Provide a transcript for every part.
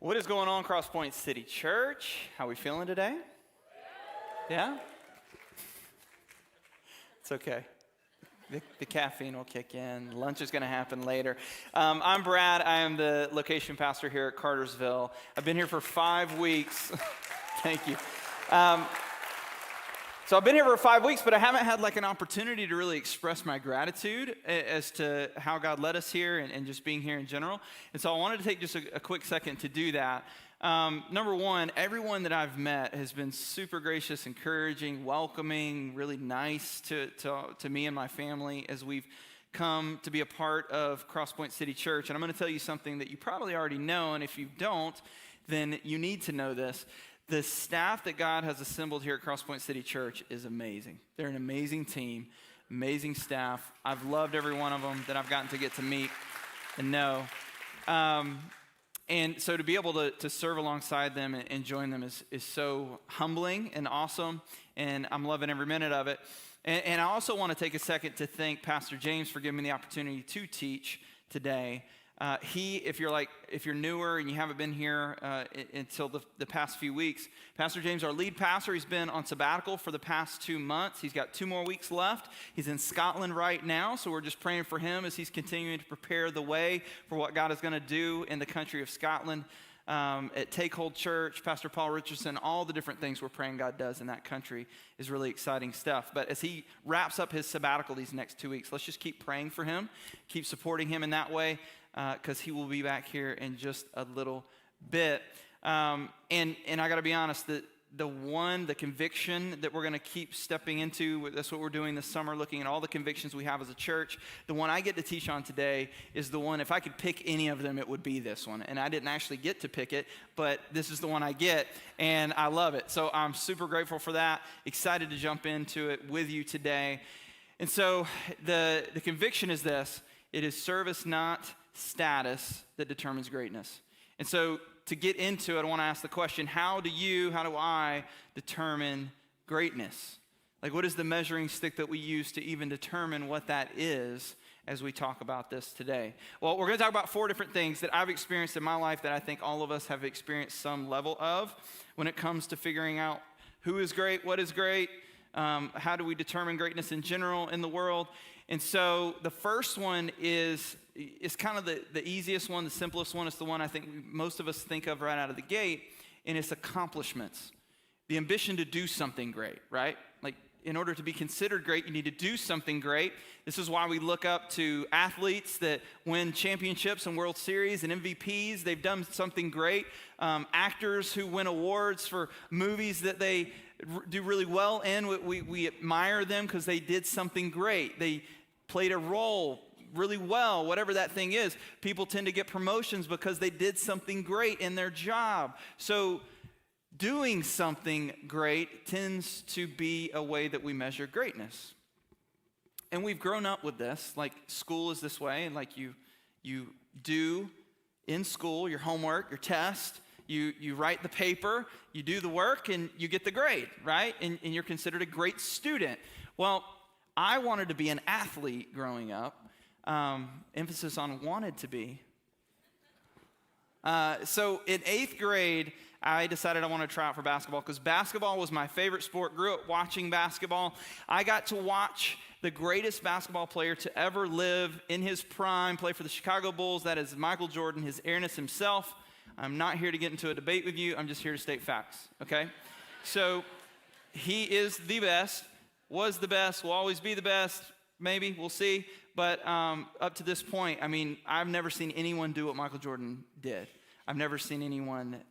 What is going on, Cross Point City Church? How we feeling today? Yeah? It's okay. The caffeine will kick in. Lunch is going to happen later. I'm Brad. I am the location pastor here at Cartersville. I've been here for 5 weeks. Thank you. So I've been here for 5 weeks, but I haven't had like an opportunity to really express my gratitude as to how God led us here and just being here in general. And so I wanted to take just a quick second to do that. Number one, everyone that I've met has been super gracious, encouraging, welcoming, really nice to me and my family as we've come to be a part of Cross Point City Church. And I'm going to tell you something that you probably already know, and if you don't, then you need to know this. The staff that God has assembled here at Cross Point City Church is amazing. They're an amazing team, amazing staff. I've loved every one of them that I've gotten to get to meet and know. And so to be able to serve alongside them and join them is so humbling and awesome, and I'm loving every minute of it. And I also want to take a second to thank Pastor James for giving me the opportunity to teach today. If you're newer and you haven't been here until the past few weeks, Pastor James, our lead pastor, he's been on sabbatical for the past 2 months. He's got 2 more weeks left. He's in Scotland right now, so we're just praying for him as he's continuing to prepare the way for what God is going to do in the country of Scotland. At Take Hold Church, Pastor Paul Richardson, all the different things we're praying God does in that country is really exciting stuff. But as he wraps up his sabbatical these next 2 weeks, let's just keep praying for him, keep supporting him in that way, because he will be back here in just a little bit. And I got to be honest, the conviction that we're going to keep stepping into, that's what we're doing this summer, looking at all the convictions we have as a church. The one I get to teach on today is the one, if I could pick any of them, it would be this one. And I didn't actually get to pick it, but this is the one I get, and I love it. So I'm super grateful for that, excited to jump into it with you today. And so the conviction is this: it is service, not status, that determines greatness. And so to get into it, I want to ask the question, how do I determine greatness? Like, what is the measuring stick that we use to even determine what that is as we talk about this today? Well, we're going to talk about 4 different things that I've experienced in my life that I think all of us have experienced some level of when it comes to figuring out who is great, what is great, how do we determine greatness in general in the world. And so the first one is kind of the easiest one, the simplest one. It's the one I think most of us think of right out of the gate, and it's accomplishments. The ambition to do something great, right? Like, in order to be considered great, you need to do something great. This is why we look up to athletes that win championships and World Series and MVPs. They've done something great. Actors who win awards for movies that they do really well in, we admire them because they did something great. They played a role really well, whatever that thing is. People tend to get promotions because they did something great in their job. So doing something great tends to be a way that we measure greatness. And we've grown up with this. Like, school is this way, and like you do in school your homework, your test, you write the paper, you do the work, and you get the grade, right? And you're considered a great student. Well, I wanted to be an athlete growing up. Emphasis on wanted to be. So in 8th grade, I decided I wanted to try out for basketball because basketball was my favorite sport. Grew up watching basketball. I got to watch the greatest basketball player to ever live in his prime, play for the Chicago Bulls. That is Michael Jordan, his airness himself. I'm not here to get into a debate with you. I'm just here to state facts, okay? So he is the best, was the best, will always be the best. Maybe, we'll see. But up to this point, I mean, I've never seen anyone do what Michael Jordan did. I've never seen anyone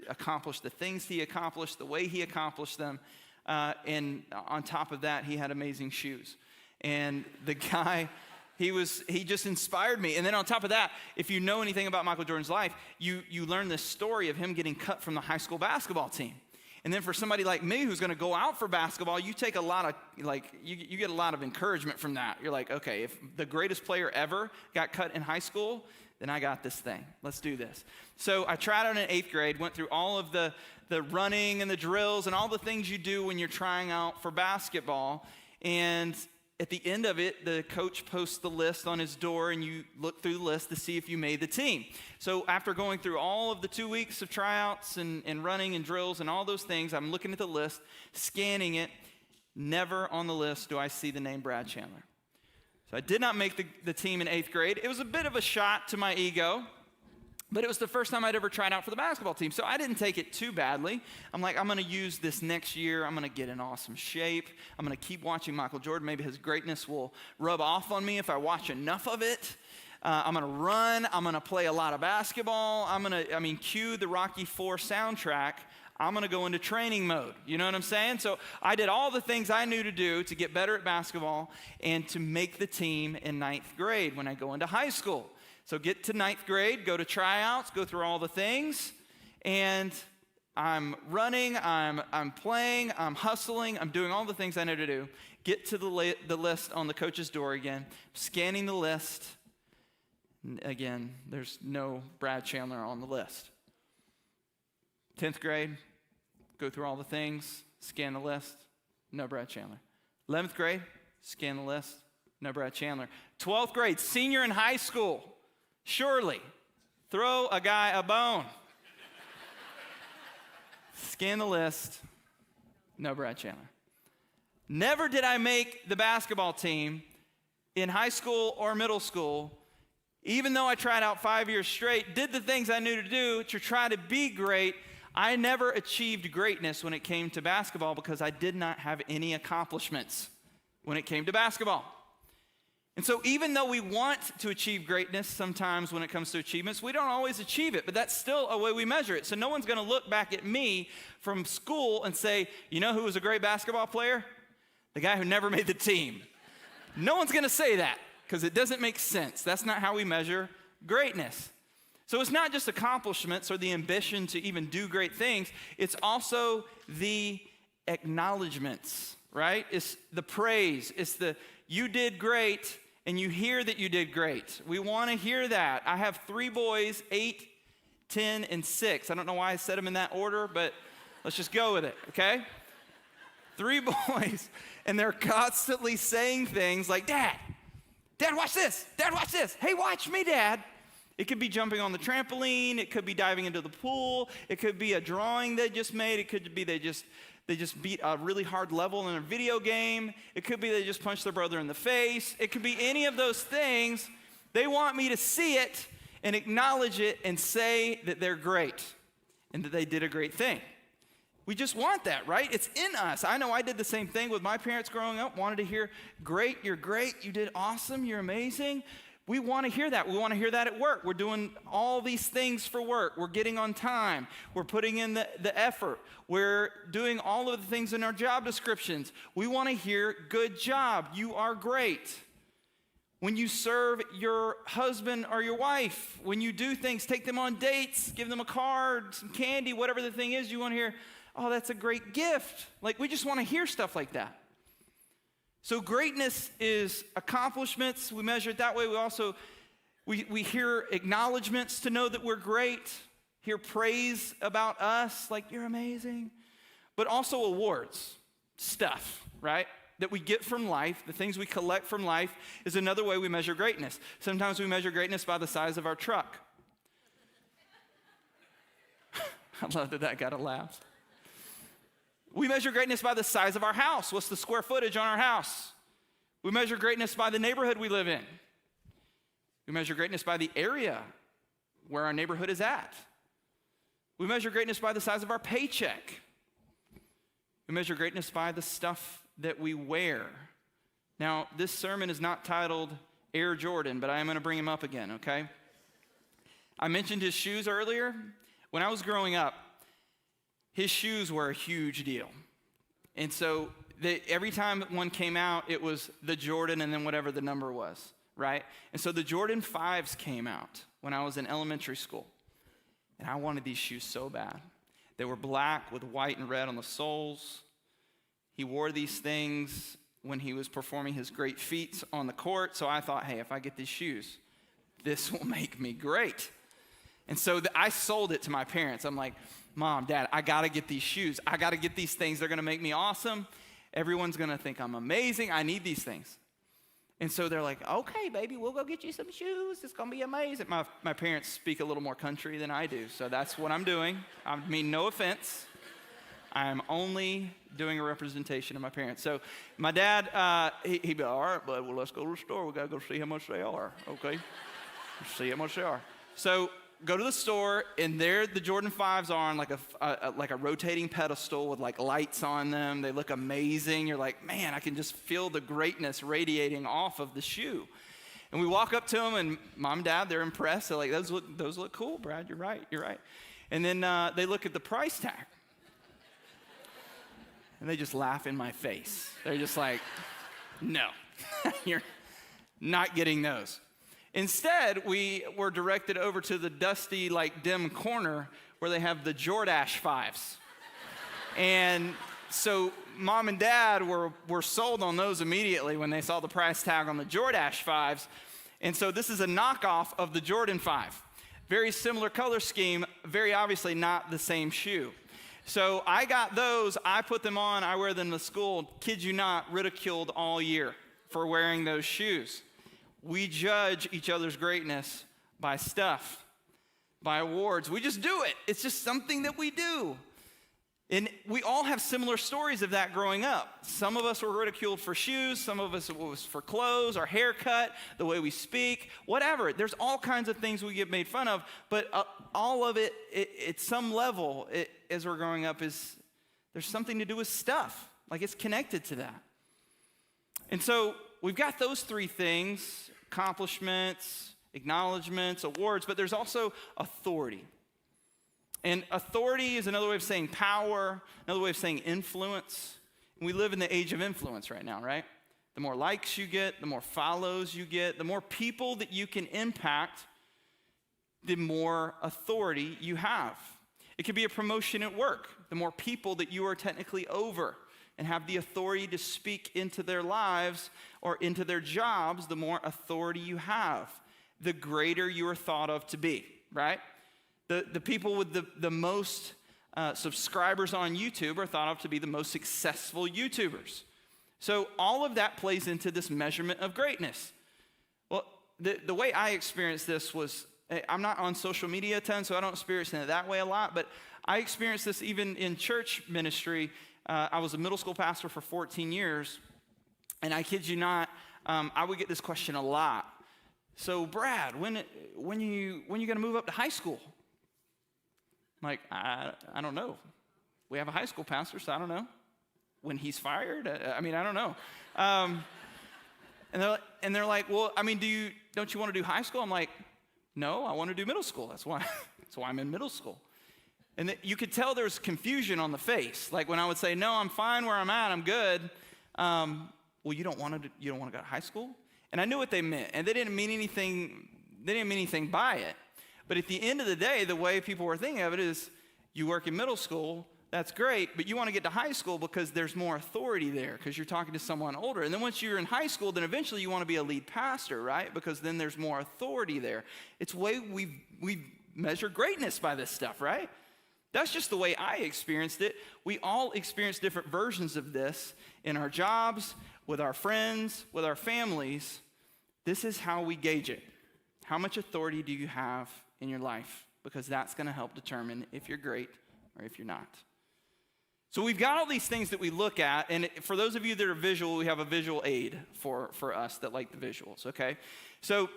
accomplish the things he accomplished, the way he accomplished them. And on top of that, he had amazing shoes. And the guy, he just inspired me. And then on top of that, if you know anything about Michael Jordan's life, you learn this story of him getting cut from the high school basketball team. And then for somebody like me who's going to go out for basketball, you take a lot of, you get a lot of encouragement from that. You're like, okay, if the greatest player ever got cut in high school, then I got this thing. Let's do this. So I tried out in 8th grade, went through all of the running and the drills and all the things you do when you're trying out for basketball. And at the end of it, the coach posts the list on his door, and you look through the list to see if you made the team. So after going through all of the 2 weeks of tryouts and running and drills and all those things, I'm looking at the list, scanning it. Never on the list do I see the name Brad Chandler. So I did not make the team in 8th grade. It was a bit of a shot to my ego, but it was the first time I'd ever tried out for the basketball team. So I didn't take it too badly. I'm like, I'm going to use this next year. I'm going to get in awesome shape. I'm going to keep watching Michael Jordan. Maybe his greatness will rub off on me if I watch enough of it. I'm going to run. I'm going to play a lot of basketball. Cue the Rocky IV soundtrack. I'm going to go into training mode. You know what I'm saying? So I did all the things I knew to do to get better at basketball and to make the team in 9th grade when I go into high school. So get to 9th grade, go to tryouts, go through all the things, and I'm running, I'm playing, I'm hustling, I'm doing all the things I know to do. Get to the list on the coach's door again, scanning the list. Again, there's no Brad Chandler on the list. 10th grade, go through all the things, scan the list, no Brad Chandler. 11th grade, scan the list, no Brad Chandler. 12th grade, senior in high school. Surely, throw a guy a bone. Scan the list. No Brad Chandler. Never did I make the basketball team in high school or middle school, even though I tried out 5 years straight, did the things I knew to do to try to be great. I never achieved greatness when it came to basketball because I did not have any accomplishments when it came to basketball. And so even though we want to achieve greatness sometimes when it comes to achievements, we don't always achieve it, but that's still a way we measure it. So no one's going to look back at me from school and say, you know who was a great basketball player? The guy who never made the team. No one's going to say that because it doesn't make sense. That's not how we measure greatness. So it's not just accomplishments or the ambition to even do great things. It's also the acknowledgments, right? It's the praise. It's the you did great, and you hear that you did great. We want to hear that. I have 3 boys, 8, 10, and 6. I don't know why I said them in that order, but let's just go with it, okay? 3 boys, and they're constantly saying things like, Dad, watch this. Dad, watch this. Hey, watch me, Dad. It could be jumping on the trampoline. It could be diving into the pool. It could be a drawing they just made. It could be they just beat a really hard level in a video game. It could be they just punched their brother in the face. It could be any of those things. They want me to see it and acknowledge it and say that they're great and that they did a great thing. We just want that, right? It's in us. I know I did the same thing with my parents growing up, wanted to hear, great, you're great, you did awesome, you're amazing. We want to hear that. We want to hear that at work. We're doing all these things for work. We're getting on time. We're putting in the effort. We're doing all of the things in our job descriptions. We want to hear, good job. You are great. When you serve your husband or your wife, when you do things, take them on dates, give them a card, some candy, whatever the thing is, you want to hear, oh, that's a great gift. Like, we just want to hear stuff like that. So greatness is accomplishments. We measure it that way. We also, we hear acknowledgments to know that we're great, hear praise about us, like you're amazing, but also awards, stuff, right, that we get from life, the things we collect from life is another way we measure greatness. Sometimes we measure greatness by the size of our truck. I love that got a laugh. We measure greatness by the size of our house. What's the square footage on our house? We measure greatness by the neighborhood we live in. We measure greatness by the area where our neighborhood is at. We measure greatness by the size of our paycheck. We measure greatness by the stuff that we wear. Now, this sermon is not titled Air Jordan, but I am going to bring him up again, okay? I mentioned his shoes earlier. When I was growing up, his shoes were a huge deal. And so every time one came out, it was the Jordan and then whatever the number was, right? And so the Jordan 5s came out when I was in elementary school. And I wanted these shoes so bad. They were black with white and red on the soles. He wore these things when he was performing his great feats on the court. So I thought, hey, if I get these shoes, this will make me great. And so I sold it to my parents. I'm like, Mom, Dad, I got to get these shoes. I got to get these things. They're going to make me awesome. Everyone's going to think I'm amazing. I need these things. And so they're like, okay, baby, we'll go get you some shoes. It's going to be amazing. My parents speak a little more country than I do, so that's what I'm doing. I mean, no offense. I'm only doing a representation of my parents. So my dad, he'd be, all right, bud, well, let's go to the store. We got to go see how much they are, okay? See how much they are. So go to the store, and there the Jordan 5s are on like a rotating pedestal with like lights on them. They look amazing. You're like, man, I can just feel the greatness radiating off of the shoe. And we walk up to them, and mom and dad, they're impressed. They're like, those look cool, Brad. You're right. And then they look at the price tag, and they just laugh in my face. They're just like, no, you're not getting those. Instead, we were directed over to the dusty, like, dim corner where they have the Jordache 5s. And so mom and dad were sold on those immediately when they saw the price tag on the Jordache 5s. And so this is a knockoff of the Jordan 5. Very similar color scheme, very obviously not the same shoe. So I got those, I put them on, I wear them to school, kid you not, ridiculed all year for wearing those shoes. We judge each other's greatness by stuff, by awards. We just do it. It's just something that we do. And we all have similar stories of that growing up. Some of us were ridiculed for shoes. Some of us it was for clothes, our haircut, the way we speak, whatever. There's all kinds of things we get made fun of. But all of it, at some level, as we're growing up, there's something to do with stuff. Like it's connected to that. And so we've got those three things: accomplishments, acknowledgments, awards, but there's also authority. And authority is another way of saying power, another way of saying influence. And we live in the age of influence right now, right? The more likes you get, the more follows you get, the more people that you can impact, the more authority you have. It could be a promotion at work. The more people that you are technically over and have the authority to speak into their lives or into their jobs, the more authority you have, the greater you are thought of to be, right? The people with the most subscribers on YouTube are thought of to be the most successful YouTubers. So all of that plays into this measurement of greatness. Well, the way I experienced this was, I'm not on social media a ton, so I don't experience it that way a lot, but I experienced this even in church ministry. I was a middle school pastor for 14 years, and I kid you not, I would get this question a lot. So, Brad, when you going to move up to high school? I'm like, I don't know. We have a high school pastor, so I don't know. When he's fired? I don't know. And they're like, well, don't you want to do high school? I'm like, no, I want to do middle school. That's why I'm in middle school. And you could tell there's confusion on the face. Like when I would say, no, I'm fine where I'm at, I'm good. Well, you don't want to go to high school? And I knew what they meant, and they didn't mean anything by it. But at the end of the day, the way people were thinking of it is, you work in middle school, that's great, but you want to get to high school because there's more authority there, because you're talking to someone older. And then once you're in high school, then eventually you want to be a lead pastor, right? Because then there's more authority there. It's the way we measure greatness by this stuff, right? That's just the way I experienced it. We all experience different versions of this in our jobs, with our friends, with our families. This is how we gauge it. How much authority do you have in your life? Because that's going to help determine if you're great or if you're not. So we've got all these things that we look at, and for those of you that are visual, we have a visual aid for us that like the visuals, okay? So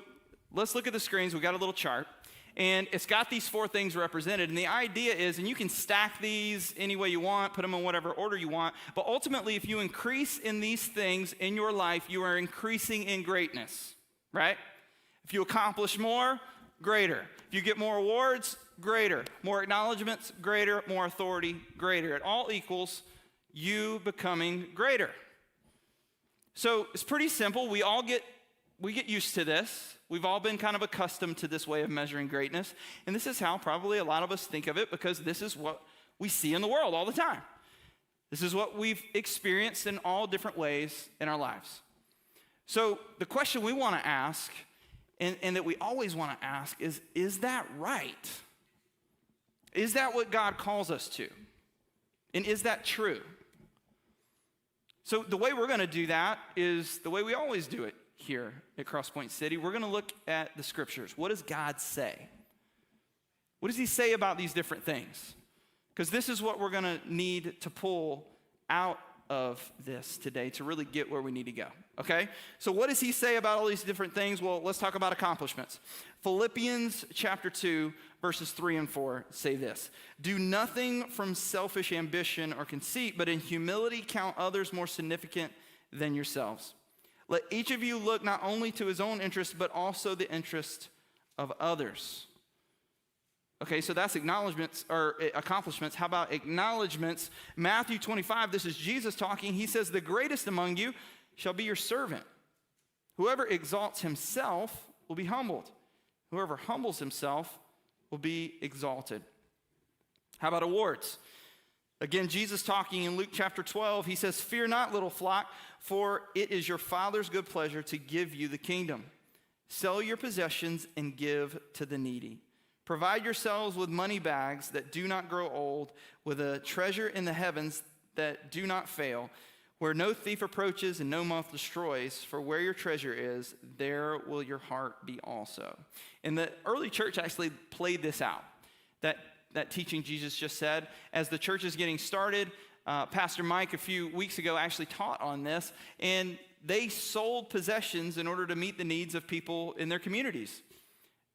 let's look at the screens. We've got a little chart, and it's got these four things represented, and the idea is, and you can stack these any way you want, put them in whatever order you want, but ultimately, if you increase in these things in your life, you are increasing in greatness, right? If you accomplish more, greater. If you get more awards, greater. More acknowledgments, greater. More authority, greater. It all equals you becoming greater. So it's pretty simple. We get used to this. We've all been kind of accustomed to this way of measuring greatness. And this is how probably a lot of us think of it, because this is what we see in the world all the time. This is what we've experienced in all different ways in our lives. So the question we want to ask, and that we always want to ask, is that right? Is that what God calls us to? And is that true? So the way we're going to do that is the way we always do it. here at Crosspoint City. We're going to look at the scriptures. What does God say? What does he say about these different things? Because this is what we're going to need to pull out of this today to really get where we need to go, okay? So what does he say about all these different things? Well, let's talk about accomplishments. Philippians chapter 2, verses 3 and 4 say this: "Do nothing from selfish ambition or conceit, but in humility count others more significant than yourselves. Let each of you look not only to his own interest, but also the interest of others." Okay, so that's acknowledgments or accomplishments. How about acknowledgments? Matthew 25, this is Jesus talking. He says, "The greatest among you shall be your servant. Whoever exalts himself will be humbled. Whoever humbles himself will be exalted." How about awards? Again, Jesus talking in Luke chapter 12, he says, "Fear not, little flock, for it is your Father's good pleasure to give you the kingdom. Sell your possessions and give to the needy. Provide yourselves with money bags that do not grow old, with a treasure in the heavens that do not fail, where no thief approaches and no moth destroys, for where your treasure is, there will your heart be also." And the early church actually played this out, that teaching Jesus just said. As the church is getting started, Pastor Mike a few weeks ago actually taught on this, and they sold possessions in order to meet the needs of people in their communities.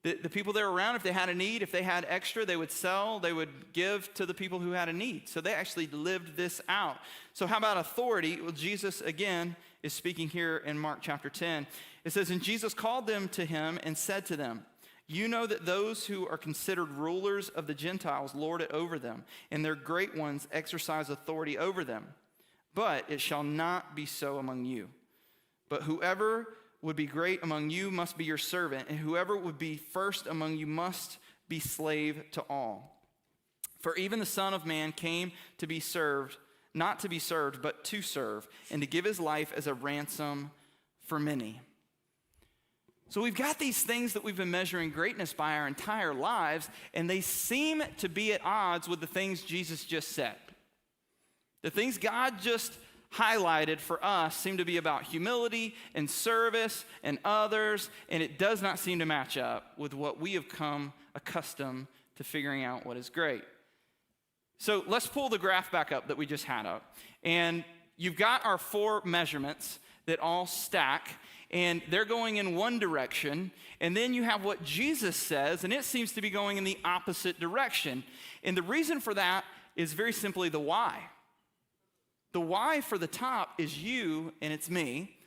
The people that were around, if they had a need, if they had extra, they would sell, they would give to the people who had a need. So they actually lived this out. So how about authority? Well, Jesus, again, is speaking here in Mark chapter 10. It says, "And Jesus called them to him and said to them, 'You know that those who are considered rulers of the Gentiles lord it over them, and their great ones exercise authority over them. But it shall not be so among you. But whoever would be great among you must be your servant, and whoever would be first among you must be slave to all. For even the Son of Man came to be served, not to be served, but to serve, and to give his life as a ransom for many.'" So we've got these things that we've been measuring greatness by our entire lives, and they seem to be at odds with the things Jesus just said. The things God just highlighted for us seem to be about humility and service and others, and it does not seem to match up with what we have come accustomed to figuring out what is great. So let's pull the graph back up that we just had up. And you've got our 4 measurements that all stack, and they're going in one direction. And then you have what Jesus says, and it seems to be going in the opposite direction. And the reason for that is very simply the why. The why for the top is you and it's me.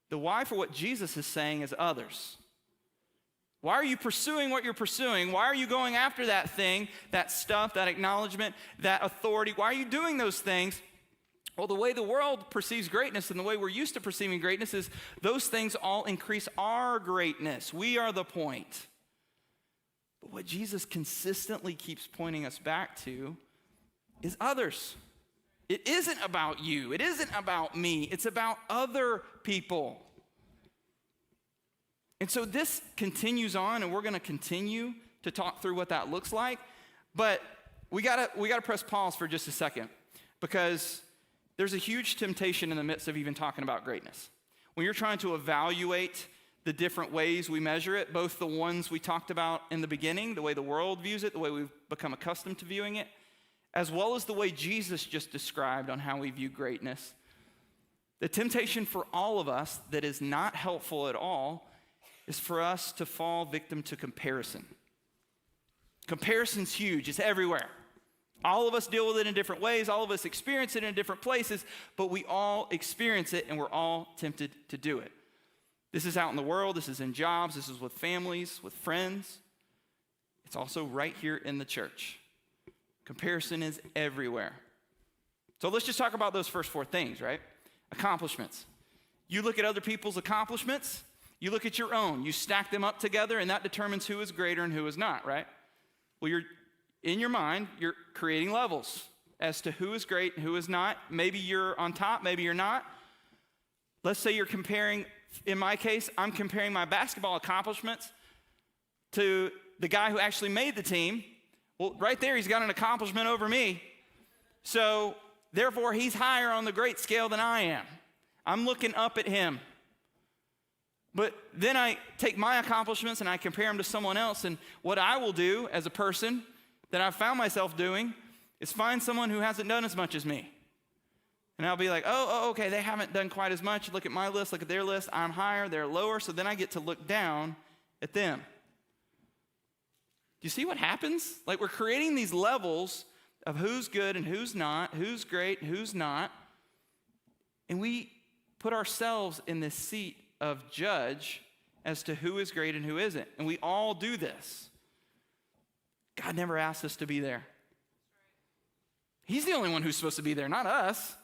The why for what Jesus is saying is others. Why are you pursuing what you're pursuing? Why are you going after that thing, that stuff, that acknowledgement, that authority? Why are you doing those things? Well, the way the world perceives greatness and the way we're used to perceiving greatness is those things all increase our greatness. We are the point. But what Jesus consistently keeps pointing us back to is others. It isn't about you. It isn't about me. It's about other people. And so this continues on, and we're going to continue to talk through what that looks like. But we gotta press pause for just a second, because there's a huge temptation in the midst of even talking about greatness. When you're trying to evaluate the different ways we measure it, both the ones we talked about in the beginning, the way the world views it, the way we've become accustomed to viewing it, as well as the way Jesus just described on how we view greatness. The temptation for all of us that is not helpful at all is for us to fall victim to comparison. Comparison's huge. It's everywhere. All of us deal with it in different ways. All of us experience it in different places, but we all experience it, and we're all tempted to do it. This is out in the world. This is in jobs. This is with families, with friends. It's also right here in the church. Comparison is everywhere. So let's just talk about those first 4 things, right? Accomplishments. You look at other people's accomplishments, you look at your own, you stack them up together, and that determines who is greater and who is not, right? Well, in your mind, you're creating levels as to who is great and who is not. Maybe you're on top, maybe you're not. Let's say you're comparing, in my case, I'm comparing my basketball accomplishments to the guy who actually made the team. Well, right there, he's got an accomplishment over me. So, therefore, he's higher on the great scale than I am. I'm looking up at him. But then I take my accomplishments and I compare them to someone else. And what I will do as a person that I've found myself doing is find someone who hasn't done as much as me. And I'll be like, oh, okay, they haven't done quite as much. Look at my list, look at their list. I'm higher, they're lower. So then I get to look down at them. Do you see what happens? Like, we're creating these levels of who's good and who's not, who's great and who's not. And we put ourselves in this seat of judge as to who is great and who isn't. And we all do this. God never asked us to be there. He's the only one who's supposed to be there, not us.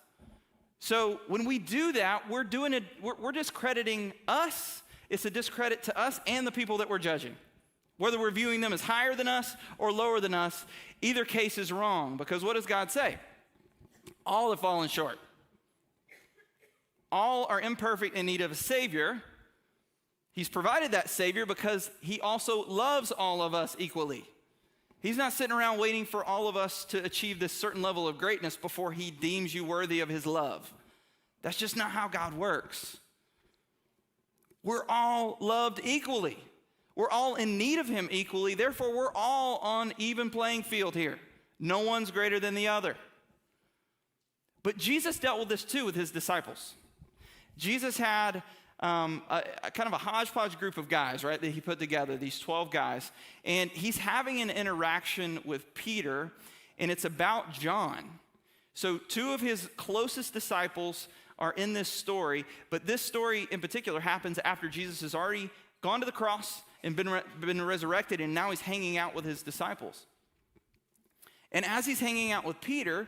So when we do that, we're discrediting us. It's a discredit to us and the people that we're judging. Whether we're viewing them as higher than us or lower than us, either case is wrong. Because what does God say? All have fallen short. All are imperfect in need of a Savior. He's provided that Savior because he also loves all of us equally. He's not sitting around waiting for all of us to achieve this certain level of greatness before he deems you worthy of his love. That's just not how God works. We're all loved equally. We're all in need of him equally. Therefore, we're all on even playing field here. No one's greater than the other. But Jesus dealt with this too with his disciples. Jesus had a kind of a hodgepodge group of guys, right, that he put together, these 12 guys. And he's having an interaction with Peter, and it's about John. So two of his closest disciples are in this story, but this story in particular happens after Jesus has already gone to the cross and been resurrected, and now he's hanging out with his disciples. And as he's hanging out with Peter,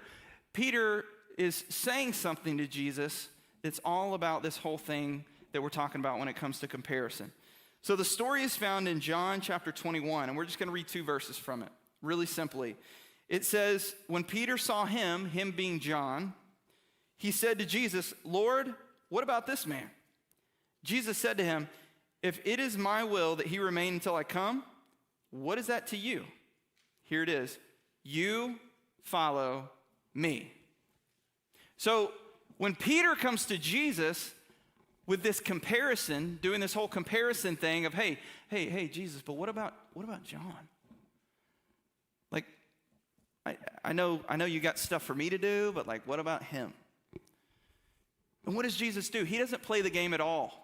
Peter is saying something to Jesus that's all about this whole thing that we're talking about when it comes to comparison. So the story is found in John chapter 21, and we're just going to read 2 verses from it, really simply. It says, when Peter saw him being John, he said to Jesus, Lord, what about this man? Jesus said to him, if it is my will that he remain until I come, what is that to you? Here it is. You follow me. So when Peter comes to Jesus with this comparison, doing this whole comparison thing of, hey, Jesus, but what about John? Like, I know you got stuff for me to do, but like, what about him? And what does Jesus do? He doesn't play the game at all.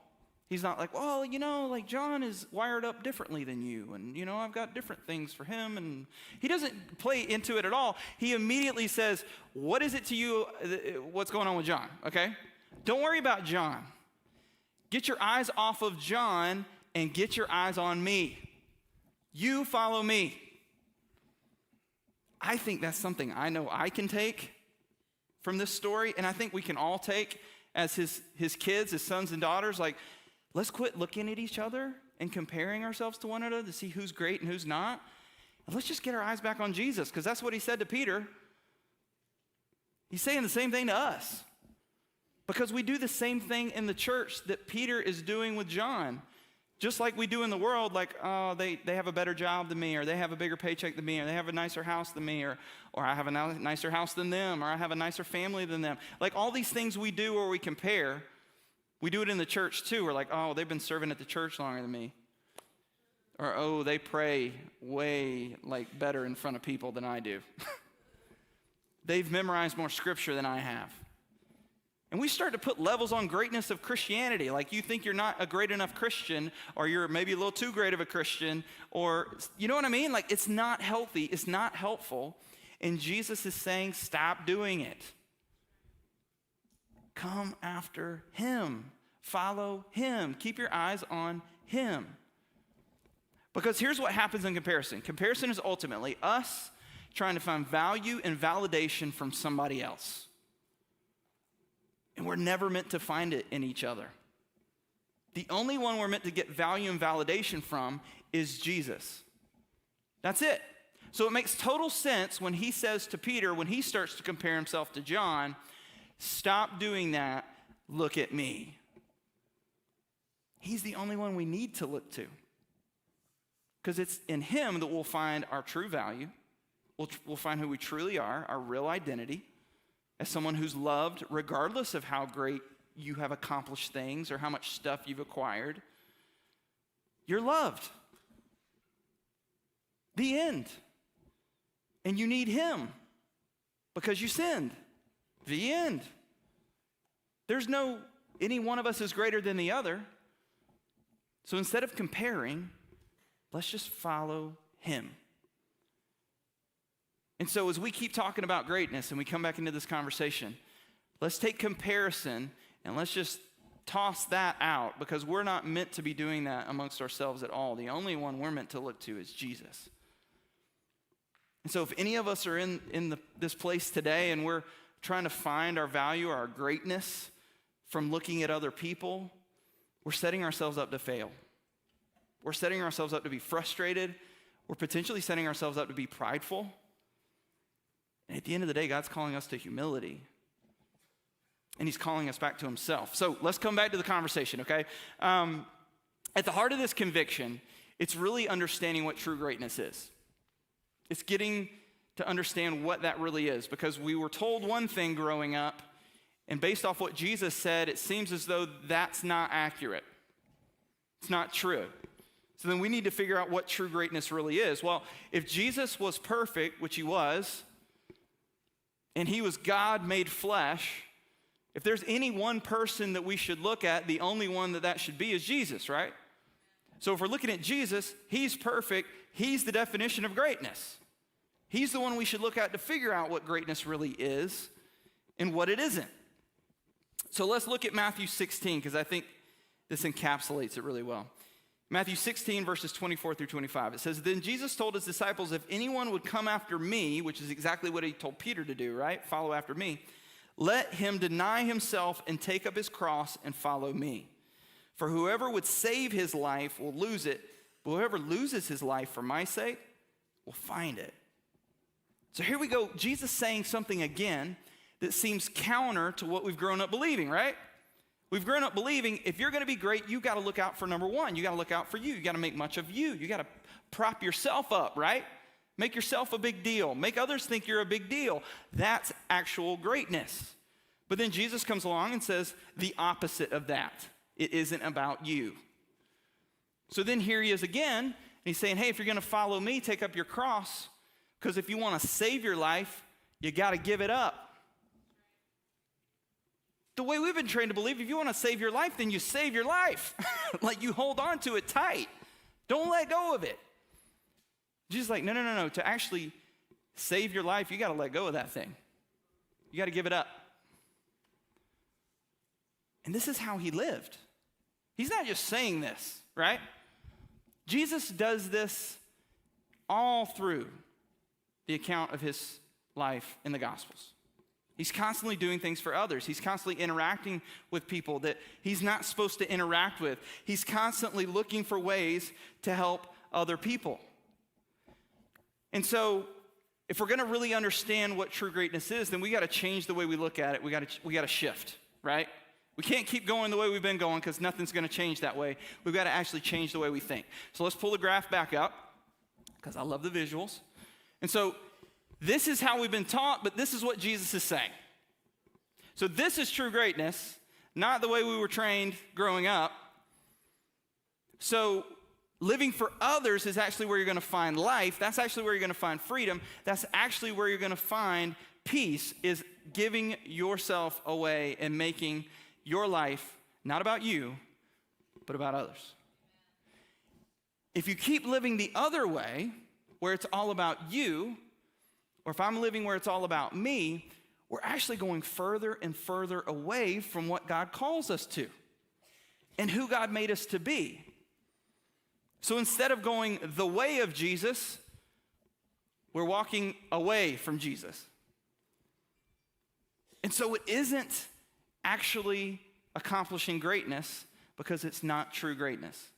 He's not like, well, like John is wired up differently than you, and I've got different things for him, and he doesn't play into it at all. He immediately says, what is it to you, what's going on with John, okay? Don't worry about John. Get your eyes off of John and get your eyes on me. You follow me. I think that's something I know I can take from this story, and I think we can all take as his kids, his sons and daughters. Like, let's quit looking at each other and comparing ourselves to one another to see who's great and who's not. And let's just get our eyes back on Jesus, because that's what he said to Peter. He's saying the same thing to us. Because we do the same thing in the church that Peter is doing with John. Just like we do in the world, like, oh, they have a better job than me, or they have a bigger paycheck than me, or they have a nicer house than me, or I have a nicer house than them, or I have a nicer family than them. Like all these things we do where we compare, we do it in the church too. We're like, oh, they've been serving at the church longer than me. Or, oh, they pray way like better in front of people than I do. They've memorized more scripture than I have. And we start to put levels on greatness of Christianity. Like you think you're not a great enough Christian, or you're maybe a little too great of a Christian, or you know what I mean? Like it's not healthy, it's not helpful. And Jesus is saying, stop doing it. Come after him. Follow him. Keep your eyes on him. Because here's what happens in comparison. Comparison is ultimately us trying to find value and validation from somebody else. And we're never meant to find it in each other. The only one we're meant to get value and validation from is Jesus. That's it. So it makes total sense when he says to Peter, when he starts to compare himself to John, stop doing that, look at me. He's the only one we need to look to. Because it's in him that we'll find our true value. We'll find who we truly are, our real identity, as someone who's loved regardless of how great you have accomplished things or how much stuff you've acquired. You're loved. The end. And you need him because you sinned. The end. There's no, any one of us is greater than the other. So instead of comparing, let's just follow him. And so as we keep talking about greatness and we come back into this conversation, let's take comparison and let's just toss that out, because we're not meant to be doing that amongst ourselves at all. The only one we're meant to look to is Jesus. And so if any of us are in this place today and we're trying to find our value or our greatness from looking at other people, we're setting ourselves up to fail. We're setting ourselves up to be frustrated. We're potentially setting ourselves up to be prideful. And at the end of the day, God's calling us to humility. And he's calling us back to himself. So let's come back to the conversation, okay? At the heart of this conviction, it's really understanding what true greatness is. It's getting to understand what that really is, because we were told one thing growing up, and based off what Jesus said, it seems as though that's not accurate. It's not true. So then we need to figure out what true greatness really is. Well, if Jesus was perfect, which he was, and he was God made flesh, if there's any one person that we should look at, the only one that should be is Jesus, right? So if we're looking at Jesus, he's perfect. He's the definition of greatness. He's the one we should look at to figure out what greatness really is and what it isn't. So let's look at Matthew 16, because I think this encapsulates it really well. Matthew 16, verses 24 through 25. It says, "Then Jesus told his disciples, if anyone would come after me," which is exactly what he told Peter to do, right? Follow after me. "Let him deny himself and take up his cross and follow me. For whoever would save his life will lose it, but whoever loses his life for my sake will find it." So here we go. Jesus saying something again that seems counter to what we've grown up believing, right? We've grown up believing if you're going to be great, you got to look out for number one. You got to look out for you. You got to make much of you. You got to prop yourself up, right? Make yourself a big deal. Make others think you're a big deal. That's actual greatness. But then Jesus comes along and says the opposite of that. It isn't about you. So then here he is again, and he's saying, hey, if you're going to follow me, take up your cross, because if you want to save your life, you got to give it up. The way we've been trained to believe, if you want to save your life, then you save your life. Like you hold on to it tight. Don't let go of it. Jesus is like, no. To actually save your life, you got to let go of that thing. You got to give it up. And this is how he lived. He's not just saying this, right? Jesus does this all through the account of his life in the Gospels. He's constantly doing things for others. He's constantly interacting with people that he's not supposed to interact with. He's constantly looking for ways to help other people. And so, if we're going to really understand what true greatness is, then we got to change the way we look at it. We got to shift, right? We can't keep going the way we've been going because nothing's going to change that way. We've got to actually change the way we think. So let's pull the graph back up because I love the visuals. And so this is how we've been taught, but this is what Jesus is saying. So this is true greatness, not the way we were trained growing up. So living for others is actually where you're going to find life. That's actually where you're going to find freedom. That's actually where you're going to find peace, is giving yourself away and making your life not about you, but about others. If you keep living the other way, where it's all about you, or if I'm living where it's all about me, we're actually going further and further away from what God calls us to and who God made us to be. So instead of going the way of Jesus, we're walking away from Jesus. And so it isn't actually accomplishing greatness because it's not true greatness.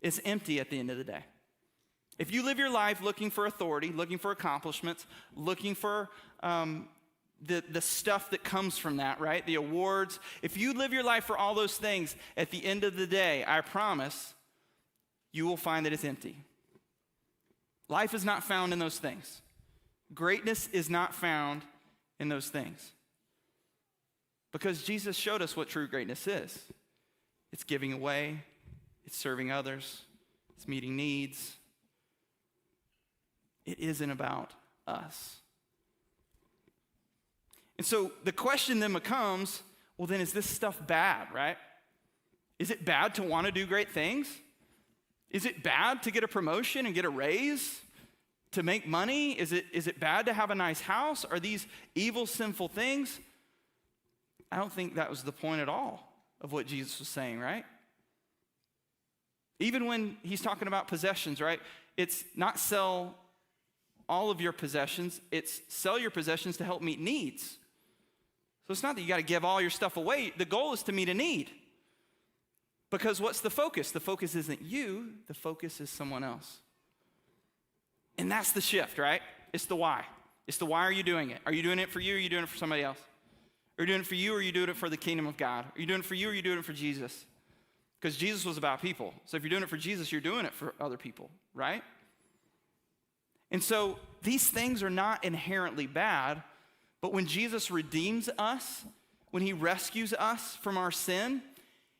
It's empty at the end of the day. If you live your life looking for authority, looking for accomplishments, looking for the stuff that comes from that, right? The awards. If you live your life for all those things, at the end of the day, I promise, you will find that it's empty. Life is not found in those things. Greatness is not found in those things. Because Jesus showed us what true greatness is. It's giving away, it's serving others, it's meeting needs. It isn't about us. And so the question then becomes, well, then is this stuff bad, right? Is it bad to want to do great things? Is it bad to get a promotion and get a raise? To make money? Is it bad to have a nice house? Are these evil, sinful things? I don't think that was the point at all of what Jesus was saying, right? Even when he's talking about possessions, right? It's not sell all of your possessions, it's sell your possessions to help meet needs. So it's not that you got to give all your stuff away. The goal is to meet a need. Because what's the focus? The focus isn't you, the focus is someone else. And that's the shift, right? It's the why. It's the why are you doing it? Are you doing it for you or are you doing it for somebody else? Are you doing it for you or are you doing it for the kingdom of God? Are you doing it for you or are you doing it for Jesus? Because Jesus was about people. So if you're doing it for Jesus, you're doing it for other people, right? And so these things are not inherently bad, but when Jesus redeems us, when he rescues us from our sin,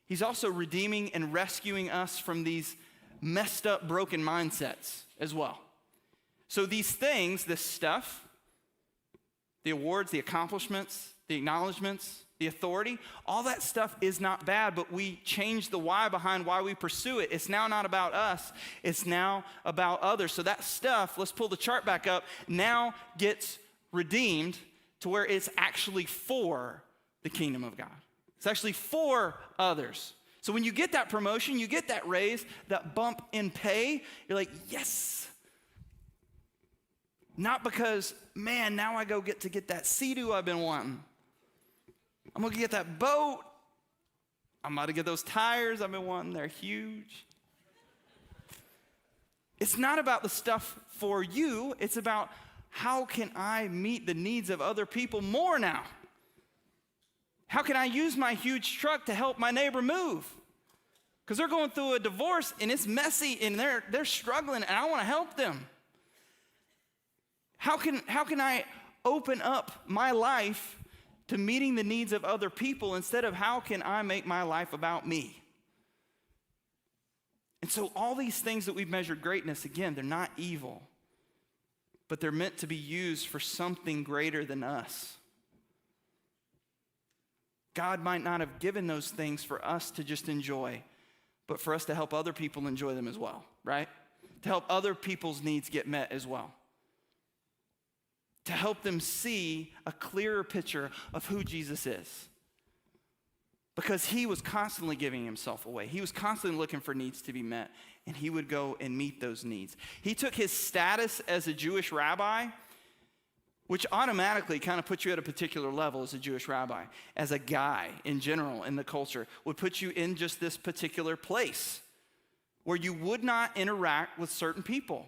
he's also redeeming and rescuing us from these messed up, broken mindsets as well. So these things, this stuff, the awards, the accomplishments, the acknowledgments, the authority, all that stuff is not bad, but we change the why behind why we pursue it. It's now not about us, it's now about others. So that stuff, let's pull the chart back up, now gets redeemed to where it's actually for the kingdom of God. It's actually for others. So when you get that promotion, you get that raise, that bump in pay, you're like, yes. Not because, man, now I get to get that Sea-Doo I've been wanting. I'm going to get that boat. I'm about to get those tires I've been wanting. They're huge. It's not about the stuff for you. It's about how can I meet the needs of other people more now? How can I use my huge truck to help my neighbor move? Because they're going through a divorce and it's messy and they're struggling and I want to help them. How can I open up my life to meeting the needs of other people instead of how can I make my life about me? And so all these things that we've measured greatness, again, they're not evil, but they're meant to be used for something greater than us. God might not have given those things for us to just enjoy, but for us to help other people enjoy them as well, right? To help other people's needs get met as well. To help them see a clearer picture of who Jesus is. Because he was constantly giving himself away. He was constantly looking for needs to be met, and he would go and meet those needs. He took his status as a Jewish rabbi, which automatically kind of puts you at a particular level as a Jewish rabbi. As a guy in general in the culture, would put you in just this particular place where you would not interact with certain people,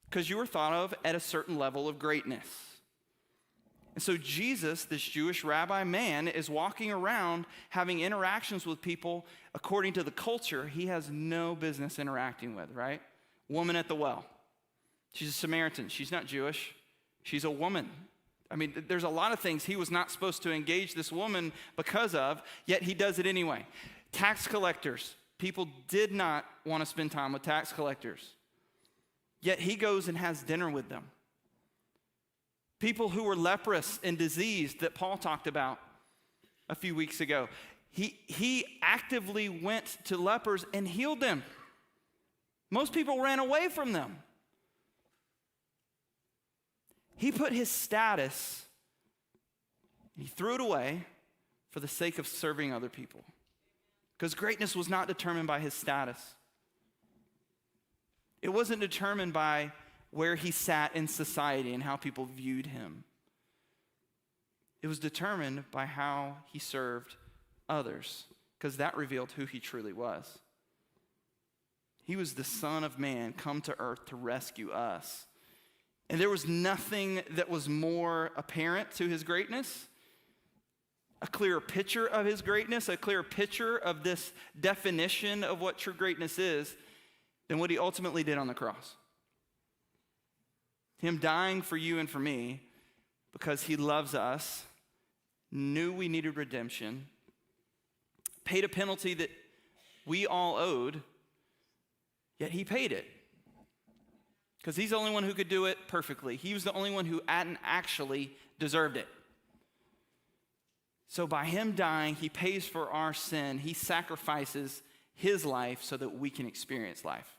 because you were thought of at a certain level of greatness. And so Jesus, this Jewish rabbi man, is walking around having interactions with people according to the culture he has no business interacting with, right? Woman at the well. She's a Samaritan. She's not Jewish. She's a woman. I mean, there's a lot of things he was not supposed to engage this woman because of, yet he does it anyway. Tax collectors. People did not want to spend time with tax collectors. Yet he goes and has dinner with them. People who were leprous and diseased that Paul talked about a few weeks ago. He actively went to lepers and healed them. Most people ran away from them. He put his status, he threw it away for the sake of serving other people. Because greatness was not determined by his status. It wasn't determined by where he sat in society and how people viewed him. It was determined by how he served others, because that revealed who he truly was. He was the Son of Man come to earth to rescue us. And there was nothing that was more apparent to his greatness, a clearer picture of his greatness, a clearer picture of this definition of what true greatness is, than what he ultimately did on the cross. Him dying for you and for me because he loves us, knew we needed redemption, paid a penalty that we all owed, Yet he paid it. Because he's the only one who could do it perfectly. He was the only one who hadn't actually deserved it. So by him dying, he pays for our sin. He sacrifices his life so that we can experience life.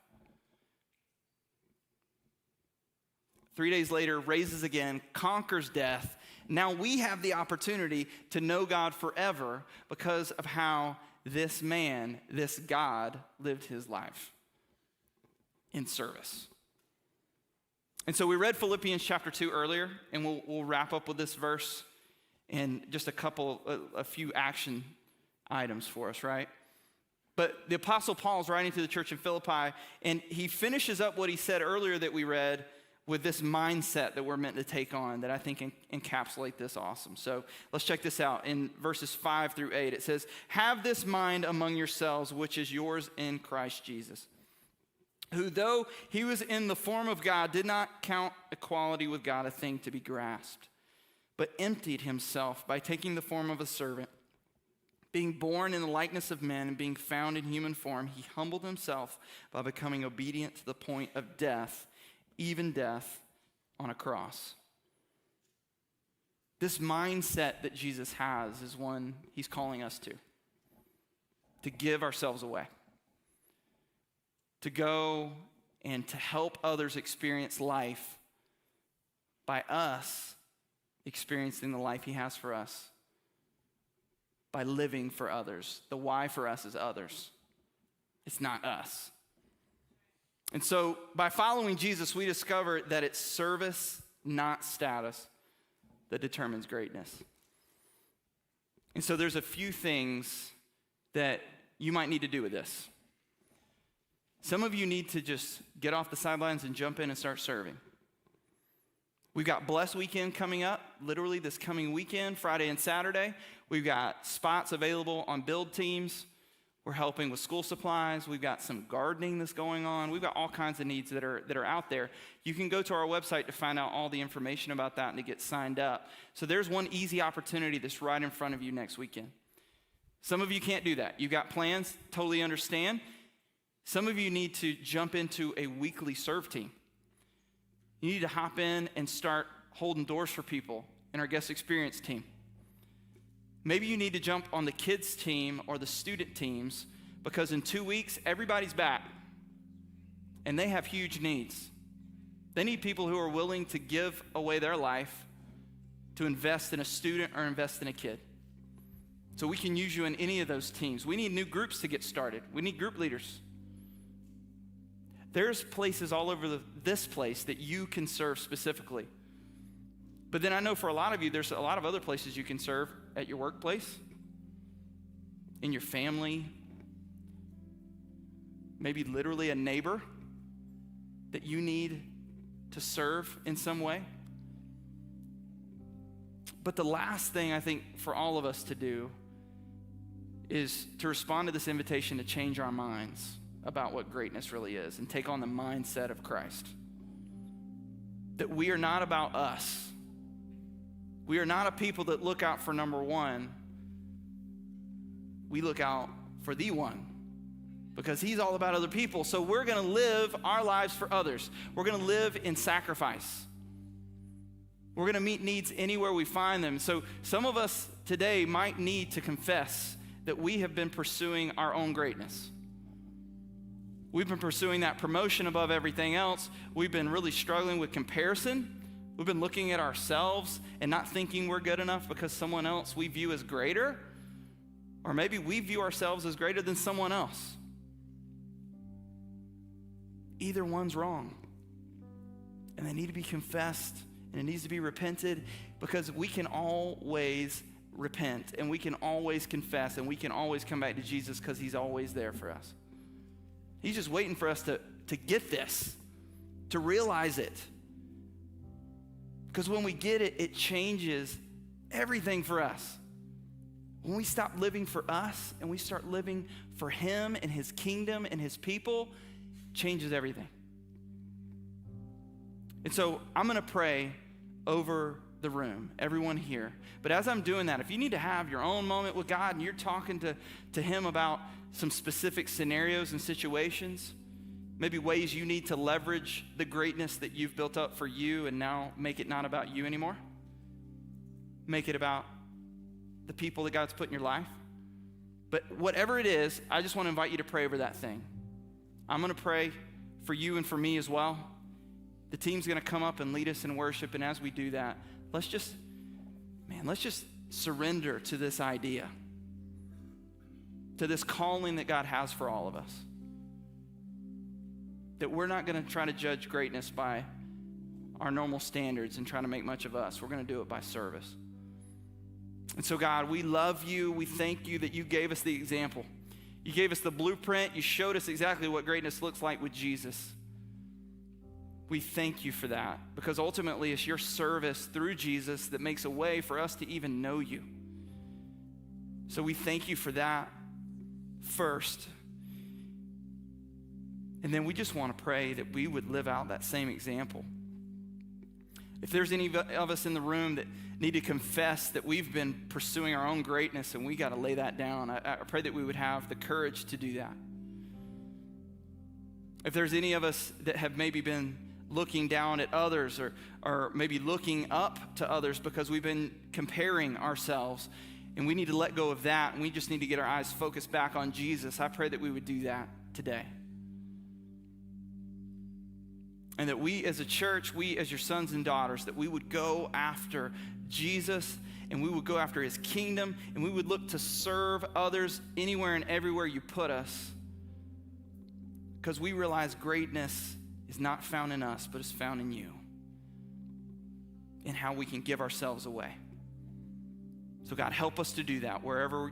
3 days later, raises again, conquers death. Now we have the opportunity to know God forever because of how this man, this God, lived his life in service. And so we read Philippians chapter 2 earlier, and we'll wrap up with this verse and just a few action items for us, right? But the Apostle Paul is writing to the church in Philippi, and he finishes up what he said earlier that we read with this mindset that we're meant to take on that I think encapsulate this awesome. So let's check this out. In verses 5 through 8, it says, "Have this mind among yourselves, which is yours in Christ Jesus, who though he was in the form of God, did not count equality with God a thing to be grasped, but emptied himself by taking the form of a servant. Being born in the likeness of men and being found in human form, he humbled himself by becoming obedient to the point of death, even death on a cross." This mindset that Jesus has is one he's calling us to give ourselves away, to go and to help others experience life by us experiencing the life he has for us, by living for others. The why for us is others. It's not us. And so by following Jesus, we discover that it's service, not status, that determines greatness. And so there's a few things that you might need to do with this. Some of you need to just get off the sidelines and jump in and start serving. We've got Bless Weekend coming up, literally this coming weekend, Friday and Saturday. We've got spots available on build teams. We're helping with school supplies. We've got some gardening that's going on. We've got all kinds of needs that are out there. You can go to our website to find out all the information about that and to get signed up. So there's one easy opportunity that's right in front of you next weekend. Some of you can't do that. You've got plans, totally understand. Some of you need to jump into a weekly serve team. You need to hop in and start holding doors for people in our guest experience team. Maybe you need to jump on the kids team or the student teams because in 2 weeks, everybody's back and they have huge needs. They need people who are willing to give away their life to invest in a student or invest in a kid. So we can use you in any of those teams. We need new groups to get started. We need group leaders. There's places all over this place that you can serve specifically. But then I know for a lot of you, there's a lot of other places you can serve at your workplace, in your family, maybe literally a neighbor that you need to serve in some way. But the last thing I think for all of us to do is to respond to this invitation to change our minds about what greatness really is and take on the mindset of Christ. That we are not about us. We are not a people that look out for number one. We look out for the one because he's all about other people. So we're going to live our lives for others. We're going to live in sacrifice. We're going to meet needs anywhere we find them. So some of us today might need to confess that we have been pursuing our own greatness. We've been pursuing that promotion above everything else. We've been really struggling with comparison. We've been looking at ourselves and not thinking we're good enough because someone else we view as greater. Or maybe we view ourselves as greater than someone else. Either one's wrong. And they need to be confessed and it needs to be repented because we can always repent and we can always confess and we can always come back to Jesus because he's always there for us. He's just waiting for us to get this, to realize it. Because when we get it, it changes everything for us. When we stop living for us and we start living for him and his kingdom and his people, it changes everything. And so I'm going to pray over the room, everyone here. But as I'm doing that, if you need to have your own moment with God and you're talking to him about some specific scenarios and situations, Maybe ways you need to leverage the greatness that you've built up for you and now make it not about you anymore. Make it about the people that God's put in your life. But whatever it is, I just want to invite you to pray over that thing. I'm going to pray for you and for me as well. The team's going to come up and lead us in worship, and as we do that, let's just surrender to this idea, to this calling that God has for all of us. That we're not going to try to judge greatness by our normal standards and try to make much of us. We're going to do it by service. And so, God, we love you. We thank you that you gave us the example. You gave us the blueprint. You showed us exactly what greatness looks like with Jesus. We thank you for that, because ultimately it's your service through Jesus that makes a way for us to even know you. So we thank you for that first. And then we just want to pray that we would live out that same example. If there's any of us in the room that need to confess that we've been pursuing our own greatness and we got to lay that down, I pray that we would have the courage to do that. If there's any of us that have maybe been looking down at others or maybe looking up to others because we've been comparing ourselves and we need to let go of that and we just need to get our eyes focused back on Jesus, I pray that we would do that today. And that we as a church, we as your sons and daughters, that we would go after Jesus and we would go after his kingdom and we would look to serve others anywhere and everywhere you put us. Because we realize greatness is not found in us, but is found in you. In how we can give ourselves away. So God, help us to do that wherever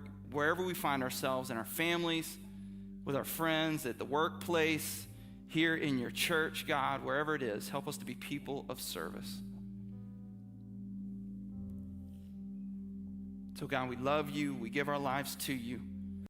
we find ourselves, in our families, with our friends, at the workplace, here in your church, God, wherever it is, help us to be people of service. So God, we love you. We give our lives to you.